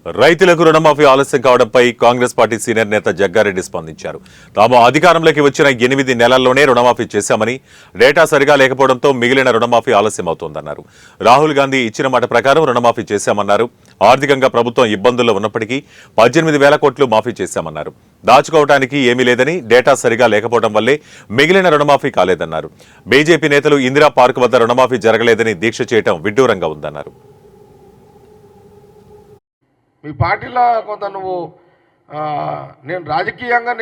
రైతులకు రుణమాఫీ ఆలస్యం కావడంపై కాంగ్రెస్ పార్టీ సీనియర్ నేత జగ్గారెడ్డి స్పందించారు. తాము అధికారంలోకి వచ్చిన 8 నెలల్లోనే రుణమాఫీ చేశామని, డేటా సరిగా లేకపోవడంతో మిగిలిన రుణమాఫీ ఆలస్యం అవుతోందన్నారు. రాహుల్ గాంధీ ఇచ్చిన మాట ప్రకారం రుణమాఫీ చేశామన్నారు. ఆర్థికంగా ప్రభుత్వం ఇబ్బందుల్లో ఉన్నప్పటికీ 18,000 కోట్లు మాఫీ చేశామన్నారు. దాచుకోవడానికి ఏమీ లేదని, డేటా సరిగా లేకపోవడం వల్లే మిగిలిన రుణమాఫీ కాలేదన్నారు. బీజేపీ నేతలు ఇందిరా పార్క్ వద్ద రుణమాఫీ జరగలేదని దీక్ష చేయడం విడ్డూరంగా ఉందన్నారు. మీ పార్టీలో కొంత నేను రాజకీయంగా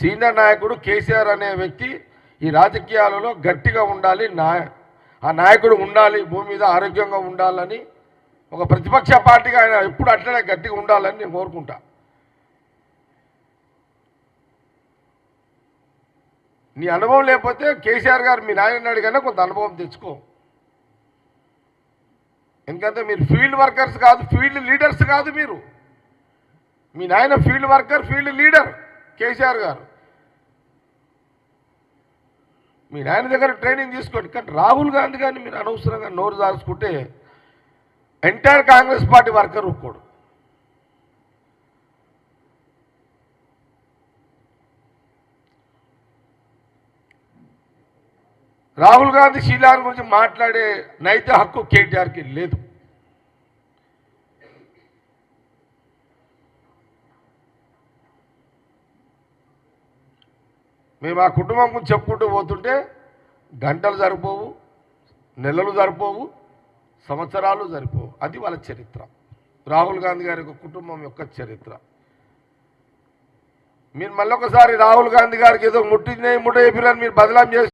సీనియర్ నాయకుడు కేసీఆర్ అనే వ్యక్తి ఈ రాజకీయాలలో గట్టిగా ఉండాలి, ఆ నాయకుడు ఉండాలి, భూమి మీద ఆరోగ్యంగా ఉండాలని ఒక ప్రతిపక్ష పార్టీగా ఆయన ఎప్పుడు అట్లనే గట్టిగా ఉండాలని నేను కోరుకుంటా. నీ అనుభవం లేకపోతే కేసీఆర్ గారు మీ నాయన అడిగానే కొంత అనుభవం తెచ్చుకో. ఎందుకంటే మీరు ఫీల్డ్ వర్కర్స్ కాదు, ఫీల్డ్ లీడర్స్ కాదు. మీరు మీ నాయన field worker, field leader KCR గారు. మీ నాయన దగ్గర ట్రైనింగ్ తీసుకోండి. కానీ రాహుల్ గాంధీ గారిని మీరు అనవసరంగా నోరు దాచుకుంటే ఎంటైర్ కాంగ్రెస్ పార్టీ వర్కర్ ఒప్పుకోడు. రాహుల్ గాంధీ శీలాన్ గురించి మాట్లాడే నైతిక హక్కు కేటీఆర్కి లేదు. మేము ఆ కుటుంబం గురించి చెప్పుకుంటూ పోతుంటే గంటలు సరిపోవు, నెలలు సరిపోవు, సంవత్సరాలు సరిపోవు. అది వాళ్ళ చరిత్ర, రాహుల్ గాంధీ గారి యొక్క కుటుంబం యొక్క చరిత్ర. మీరు మళ్ళొకసారి రాహుల్ గాంధీ గారికి ఏదో ముట్టిందే ముట్ట చెప్పిరని మీరు బదలాం చేసి